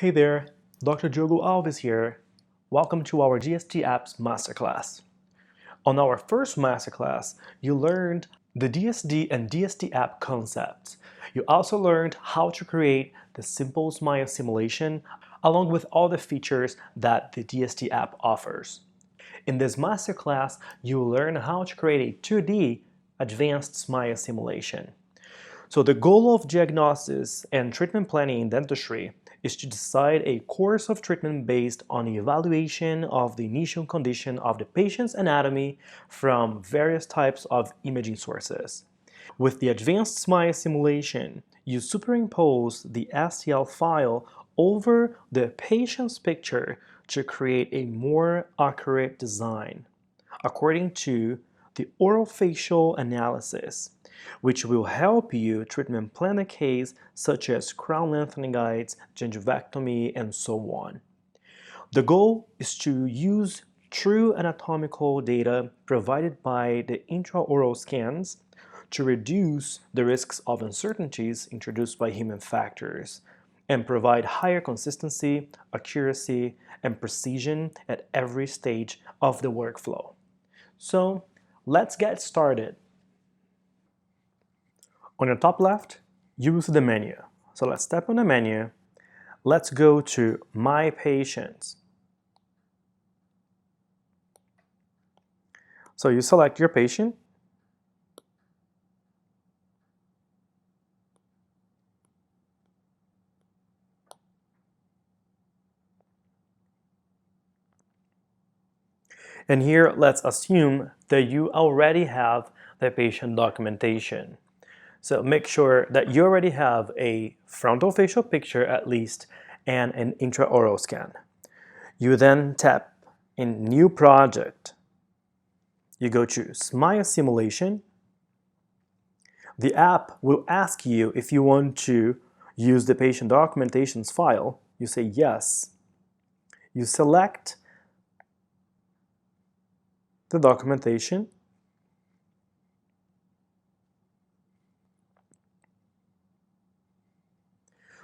Hey there, Dr. Diogo Alves here. Welcome to our DST Apps Masterclass. On our first Masterclass, you learned the DSD and DST app concepts. You also learned how to create the simple smile simulation along with all the features that the DST app offers. In this Masterclass, you will learn how to create a 2D advanced smile simulation. So the goal of diagnosis and treatment planning in dentistry is to decide a course of treatment based on the evaluation of the initial condition of the patient's anatomy from various types of imaging sources. With the advanced smile simulation, you superimpose the STL file over the patient's picture to create a more accurate design, according to the orofacial analysis, which will help you treatment plan a case such as crown lengthening guides, gingivectomy, and so on. The goal is to use true anatomical data provided by the intraoral scans to reduce the risks of uncertainties introduced by human factors and provide higher consistency, accuracy, and precision at every stage of the workflow. So, let's get started. On your top left, you will see the menu. So let's tap on the menu. Let's go to My Patients. So you select your patient. And here, let's assume that you already have the patient documentation. So make sure that you already have a frontal facial picture at least and an intraoral scan. You then tap in New Project. You go to Smile Simulation. The app will ask you if you want to use the patient documentations file. You say yes. You select the documentation.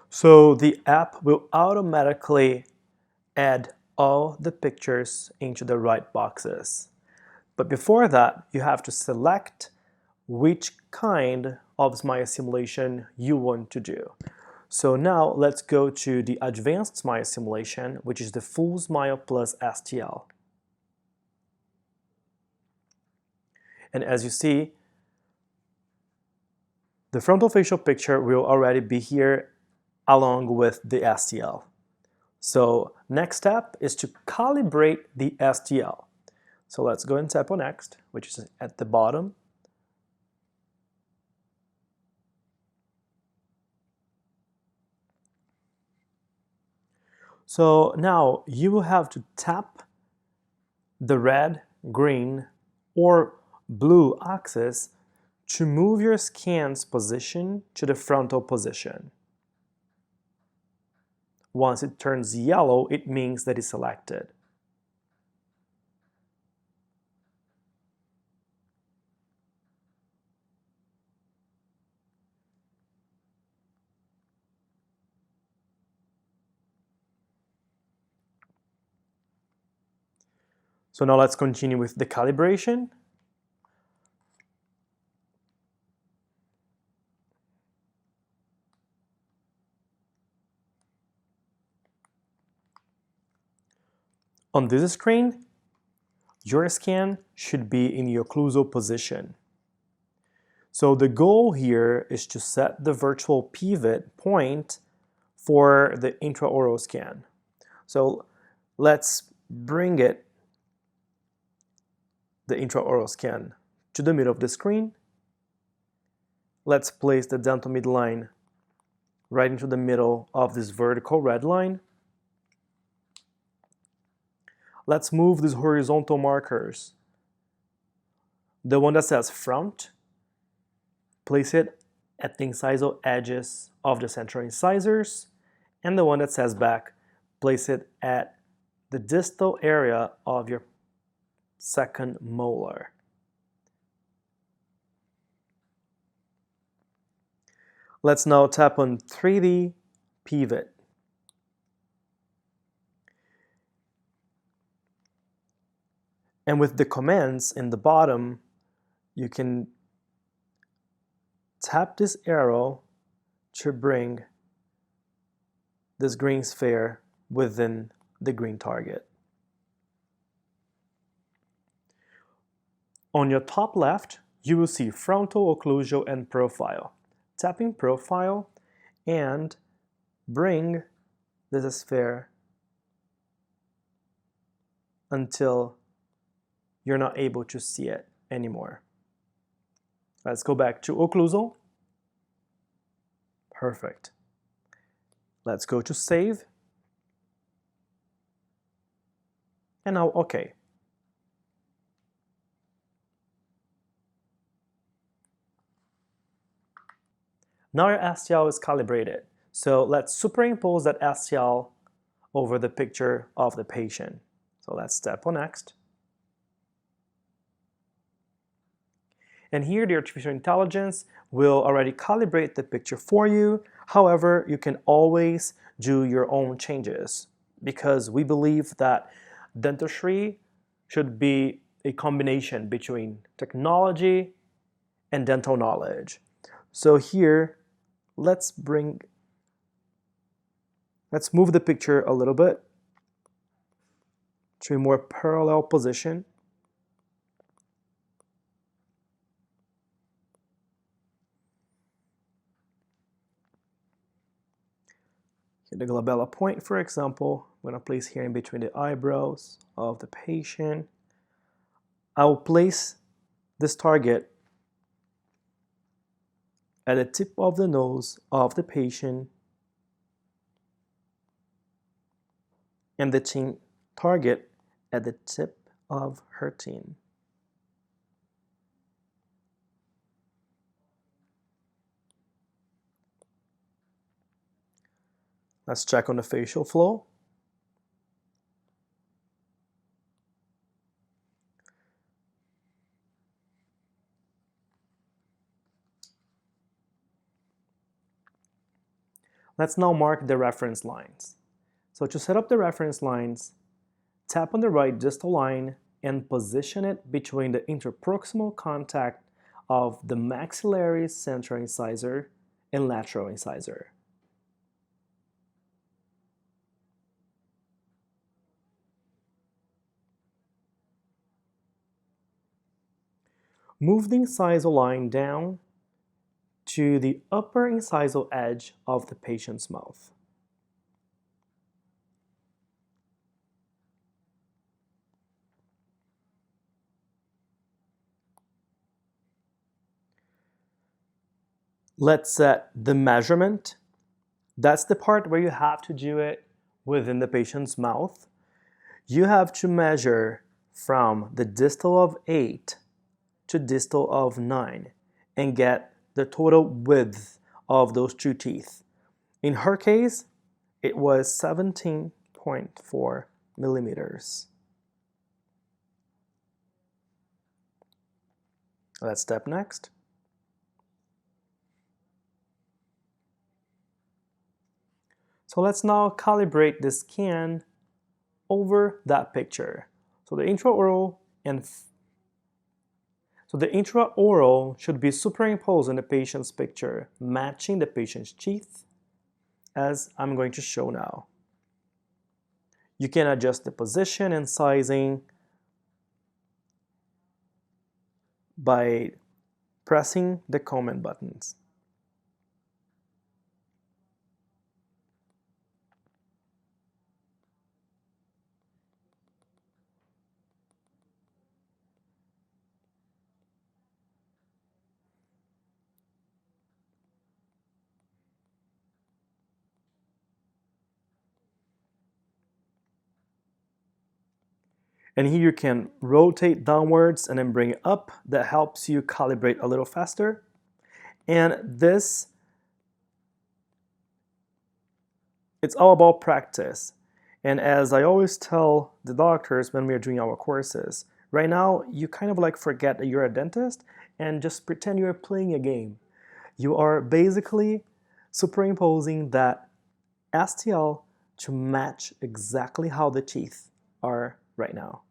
So the app will automatically add all the pictures into the right boxes. But before that, you have to select which kind of smile simulation you want to do. So now let's go to the advanced smile simulation, which is the full smile plus STL. And as you see, the frontal facial picture will already be here along with the STL. So next step is to calibrate the STL. So let's go and tap on Next, which is at the bottom. So now you will have to tap the red, green, or blue axis to move your scan's position to the frontal position. Once it turns yellow, it means that it's selected. So now let's continue with the calibration. On this screen, your scan should be in the occlusal position. So the goal here is to set the virtual pivot point for the intraoral scan. So let's bring the intraoral scan to the middle of the screen. Let's place the dental midline right into the middle of this vertical red line. Let's move these horizontal markers. The one that says front, place it at the incisal edges of the central incisors, and the one that says back, place it at the distal area of your second molar. Let's now tap on 3D Pivot. And with the commands in the bottom, you can tap this arrow to bring this green sphere within the green target. On your top left, you will see frontal, occlusal, and profile. Tapping profile and bring this sphere until you're not able to see it anymore. Let's go back to occlusal. Perfect. Let's go to save. And now OK. Now your STL is calibrated. So let's superimpose that STL over the picture of the patient. So let's tap on next. And here the artificial intelligence will already calibrate the picture for you. However, you can always do your own changes because we believe that dentistry should be a combination between technology and dental knowledge. So here, let's move the picture a little bit to a more parallel position. The glabella point, for example, I'm going to place here in between the eyebrows of the patient. I will place this target at the tip of the nose of the patient and the chin target at the tip of her chin. Let's check on the facial flow. Let's now mark the reference lines. So to set up the reference lines, tap on the right distal line and position it between the interproximal contact of the maxillary central incisor and lateral incisor. Move the incisal line down to the upper incisal edge of the patient's mouth. Let's set the measurement. That's the part where you have to do it within the patient's mouth. You have to measure from the distal of 8 to distal of 9 and get the total width of those two teeth. In her case, it was 17.4 millimeters. Let's step next. So let's now calibrate the scan over that picture. So the intraoral should be superimposed in the patient's picture, matching the patient's teeth, as I'm going to show now. You can adjust the position and sizing by pressing the comment buttons. And here you can rotate downwards and then bring it up. That helps you calibrate a little faster. And this, it's all about practice. And as I always tell the doctors when we are doing our courses, right now you kind of like forget that you're a dentist and just pretend you're playing a game. You are basically superimposing that STL to match exactly how the teeth are right now.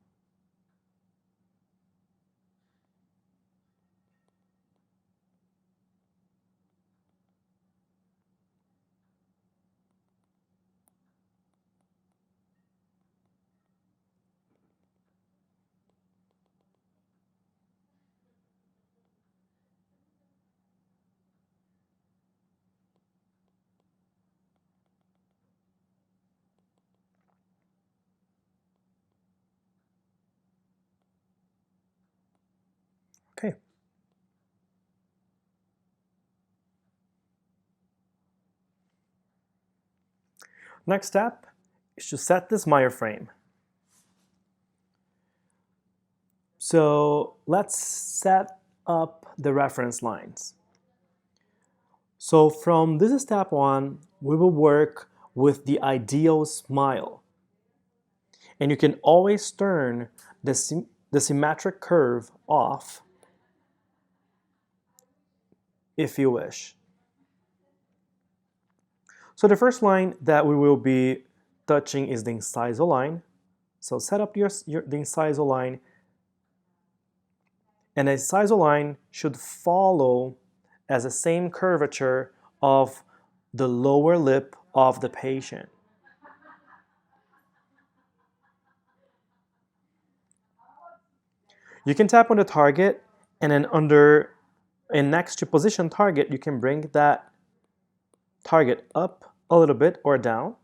Okay. Next step is to set this wireframe. So let's set up the reference lines. So from this step on, we will work with the ideal smile. And you can always turn the symmetric curve off if you wish. So the first line that we will be touching is the incisal line. So set up the incisal line, and the incisal line should follow as the same curvature of the lower lip of the patient. You can tap on the target, and then next to position target, you can bring that target up a little bit or down.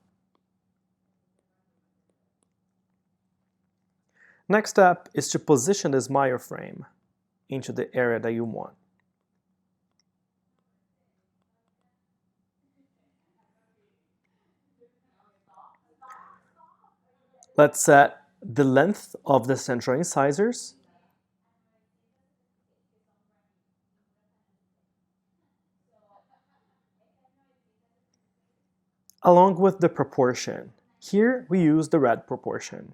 Next step is to position this wireframe into the area that you want. Let's set the length of the central incisors. Along with the proportion. Here we use the red proportion.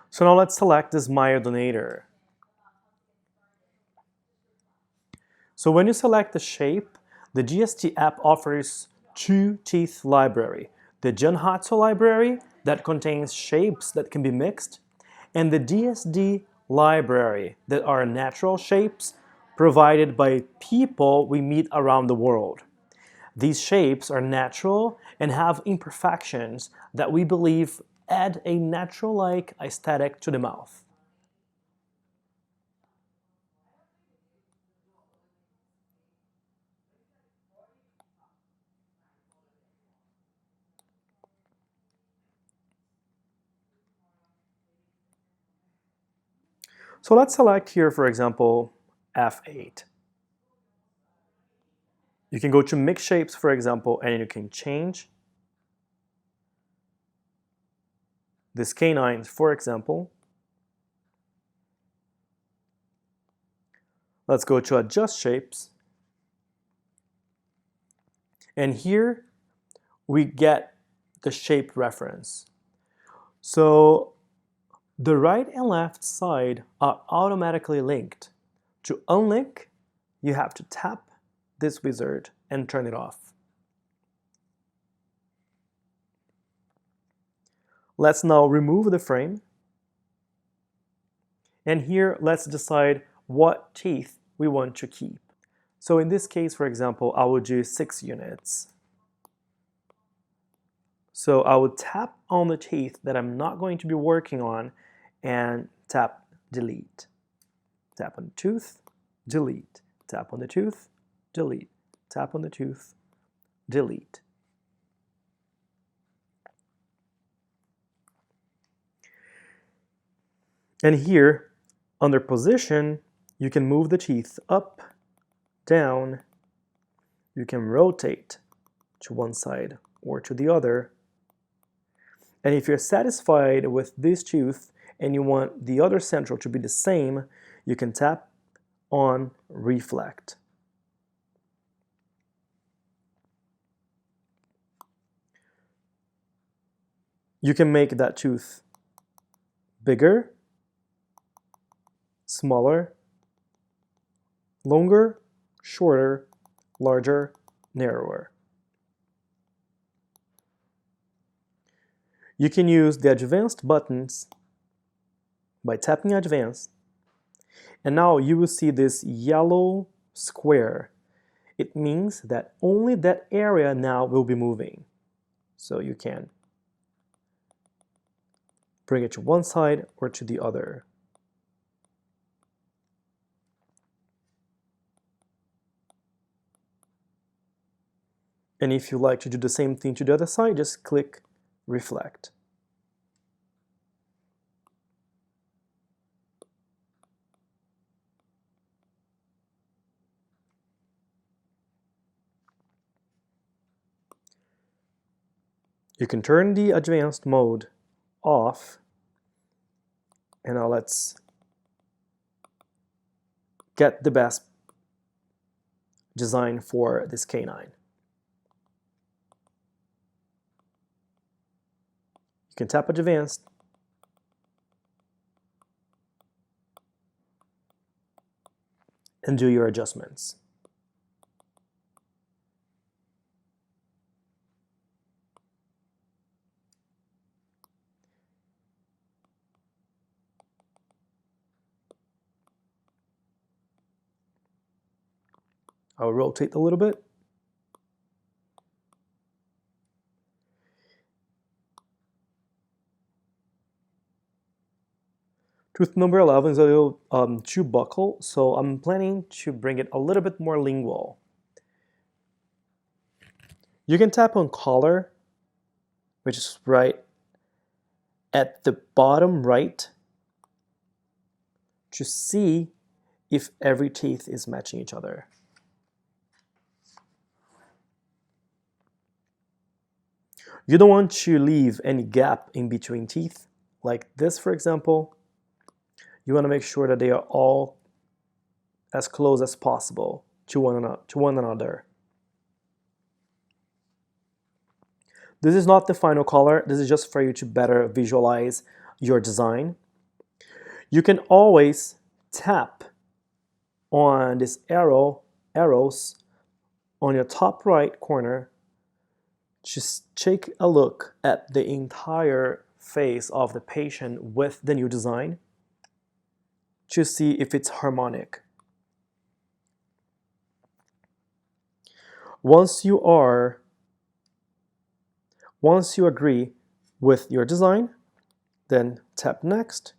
So now let's select this myodonator. So when you select the shape, the GST app offers two teeth library. The Junhatsu library that contains shapes that can be mixed, and the DSD library that are natural shapes provided by people we meet around the world. These shapes are natural and have imperfections that we believe add a natural-like aesthetic to the mouth. So let's select here, for example, F8. You can go to Mix Shapes, for example, and you can change this canine, for example. Let's go to Adjust Shapes. And here we get the shape reference. So the right and left side are automatically linked. To unlink, you have to tap this wizard and turn it off. Let's now remove the frame. And here, let's decide what teeth we want to keep. So in this case, for example, I will do 6 units. So I would tap on the teeth that I'm not going to be working on and tap delete. Tap on the tooth, delete. Tap on the tooth, delete. Tap on the tooth, delete. And here, under position, you can move the teeth up, down. You can rotate to one side or to the other. And if you're satisfied with this tooth and you want the other central to be the same, you can tap on reflect. You can make that tooth bigger, smaller, longer, shorter, larger, narrower. You can use the advanced buttons by tapping advanced And now you will see this yellow square. It means that only that area now will be moving. So you can bring it to one side or to the other. And if you like to do the same thing to the other side, just click Reflect. You can turn the advanced mode off. And now let's get the best design for this canine. You can tap advanced and do your adjustments. I'll rotate a little bit. Tooth number 11 is a little too buccal, so I'm planning to bring it a little bit more lingual. You can tap on color, which is right at the bottom right, to see if every teeth is matching each other. You don't want to leave any gap in between teeth, like this, for example. You want to make sure that they are all as close as possible to one another. This is not the final color. This is just for you to better visualize your design. You can always tap on this arrows on your top right corner. Just take a look at the entire face of the patient with the new design to see if it's harmonic. Once you agree with your design, then tap next.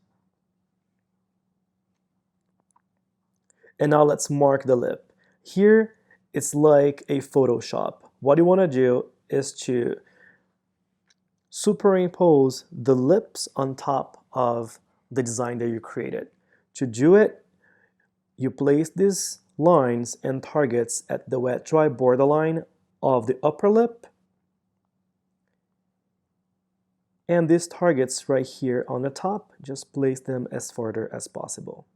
And now let's mark the lip. Here, it's like a Photoshop. What you want to do is to superimpose the lips on top of the design that you created. To do it, you place these lines and targets at the wet-dry borderline of the upper lip, and these targets right here on the top, just place them as further as possible.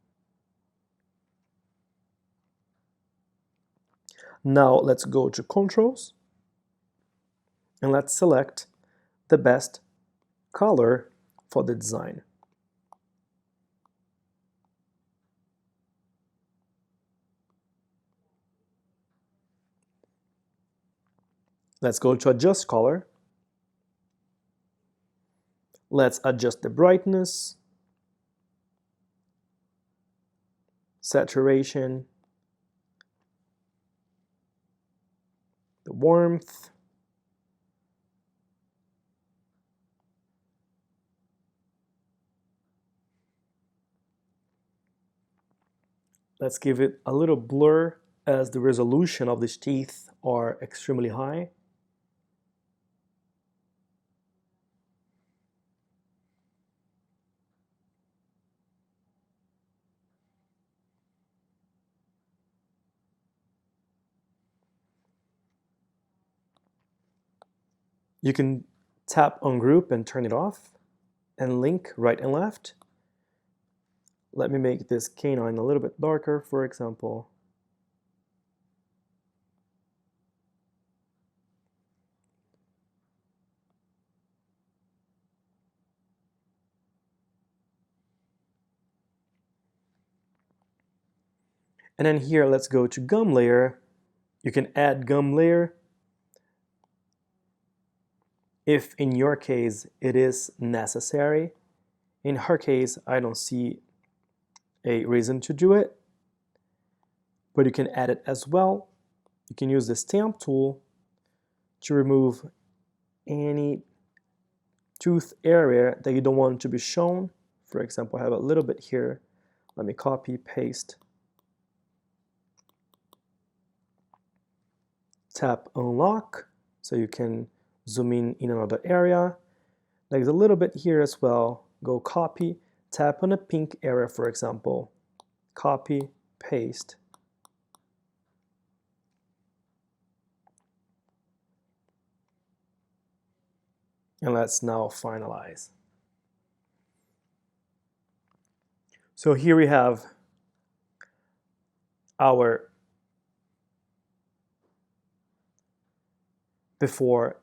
Now let's go to Controls, and let's select the best color for the design. Let's go to Adjust Color. Let's adjust the brightness, saturation, the warmth, let's give it a little blur as the resolution of these teeth are extremely high. You can tap on Group and turn it off, and link right and left. Let me make this canine a little bit darker, for example. And then here, let's go to Gum Layer. You can add Gum Layer if in your case it is necessary. In her case, I don't see a reason to do it, but you can add it as well. You can use the stamp tool to remove any tooth area that you don't want to be shown. For example, I have a little bit here. Let me copy, paste, tap unlock, so you can zoom in another area. There's a little bit here as well. Go copy, tap on a pink area, for example. Copy, paste. And let's now finalize. So here we have our before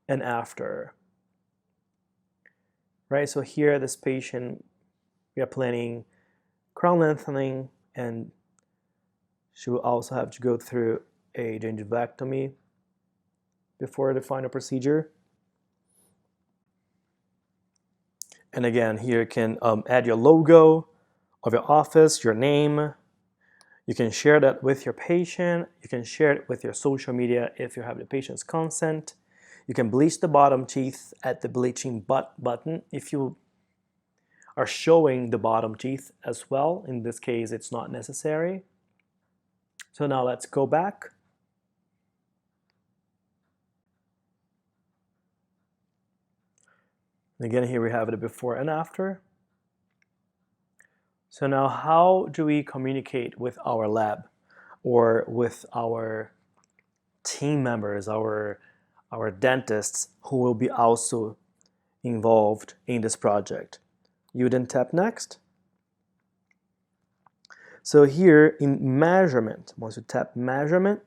and after. Right, so here this patient, we are planning crown lengthening, and she will also have to go through a gingivectomy before the final procedure. And again, here you can add your logo of your office, your name. You can share that with your patient. You can share it with your social media if you have the patient's consent. You can bleach the bottom teeth at the bleaching button if you are showing the bottom teeth as well. In this case, it's not necessary. So now let's go back. Again, here we have the before and after. So now how do we communicate with our lab or with our team members, our dentists who will be also involved in this project? You then tap next. So here in measurement, once you tap measurement,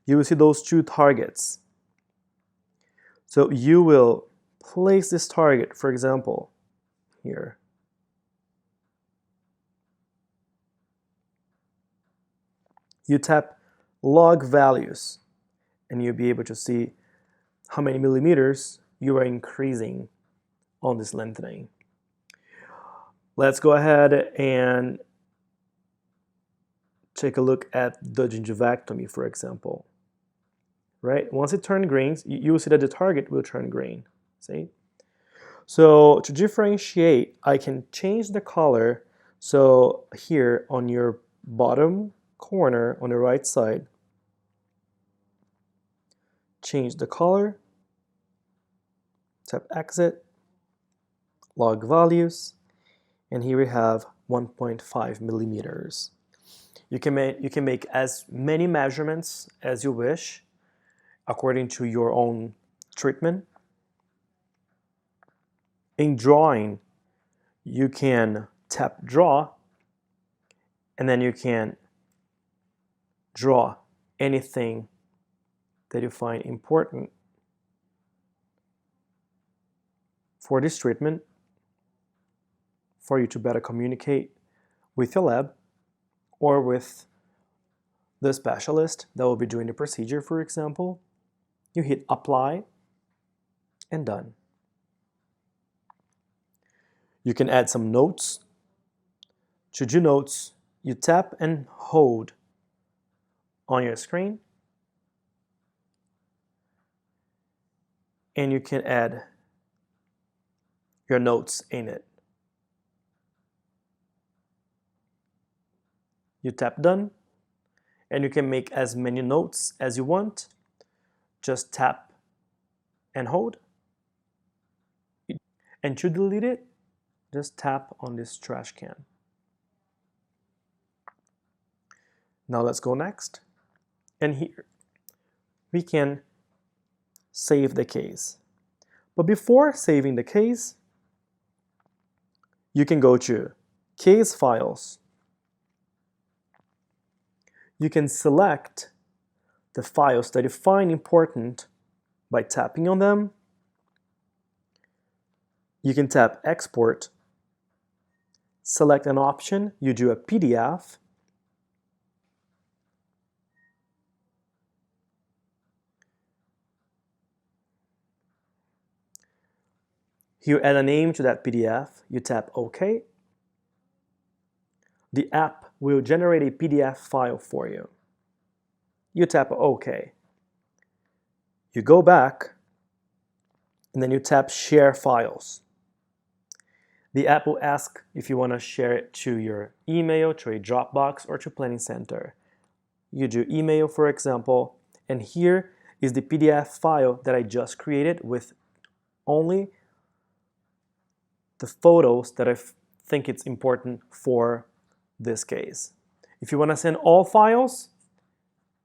you will see those two targets. So you will place this target, for example, here. You tap log values, and you'll be able to see how many millimeters you are increasing on this lengthening. Let's go ahead and take a look at the gingivectomy, for example. Right? Once it turns green, you will see that the target will turn green. See? So to differentiate, I can change the color. So here on your bottom corner on the right side, change the color, tap exit, log values, and here we have 1.5 millimeters. You can make as many measurements as you wish according to your own treatment. In drawing, you can tap draw, and then you can draw anything that you find important for this treatment, for you to better communicate with your lab or with the specialist that will be doing the procedure, for example. You hit apply and done. You can add some notes. To do notes, you tap and hold on your screen, and you can add your notes in it. You tap done, and you can make as many notes as you want. Just tap and hold. And to delete it, just tap on this trash can. Now let's go next. And here we can save the case. But before saving the case, you can go to Case Files. You can select the files that you find important by tapping on them. You can tap Export, select an option, you do a PDF. You add a name to that PDF, you tap OK. the app will generate a PDF file for you. You tap OK. You go back, and then you tap Share Files. The app will ask if you want to share it to your email, to a Dropbox, or to Planning Center. You do email, for example, and here is the PDF file that I just created with only the photos that I think it's important for this case. If you want to send all files,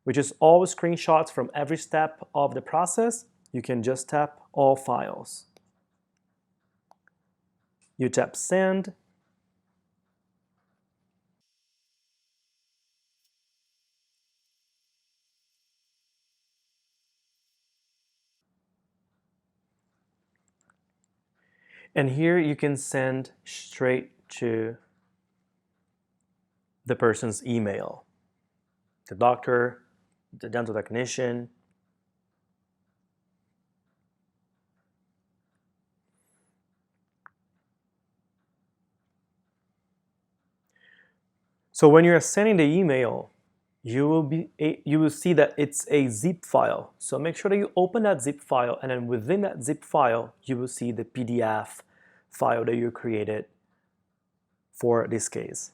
which is all screenshots from every step of the process, you can just tap All Files. You tap Send. And here you can send straight to the person's email. The doctor, the dental technician. So when you're sending the email, you will see that it's a zip file. So make sure that you open that zip file, and then within that zip file, you will see the PDF file that you created for this case.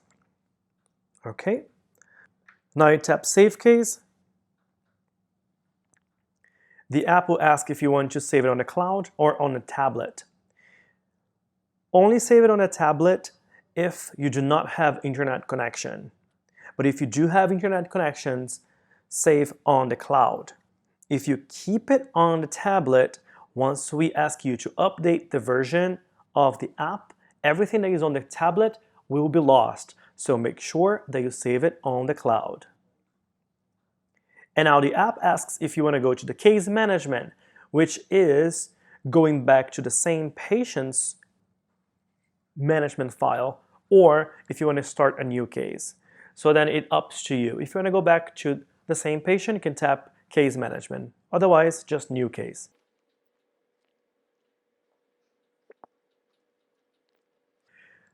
Okay. Now you tap Save Case. The app will ask if you want to save it on the cloud or on the tablet. Only save it on a tablet if you do not have internet connection. But if you do have internet connections, save on the cloud. If you keep it on the tablet, once we ask you to update the version of the app, everything that is on the tablet will be lost. So make sure that you save it on the cloud. And now the app asks if you want to go to the case management, which is going back to the same patient's management file, or if you want to start a new case. So then it's up to you. If you want to go back to the same patient, you can tap Case Management. Otherwise, just New Case.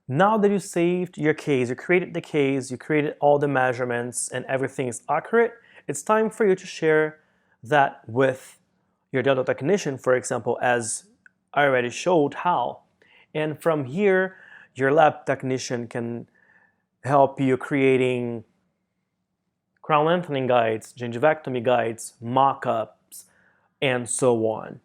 Now that you saved your case, you created the case, you created all the measurements, and everything is accurate, it's time for you to share that with your dental technician, for example, as I already showed how. And from here, your lab technician can help you creating crown lengthening guides, gingivectomy guides, mock-ups, and so on.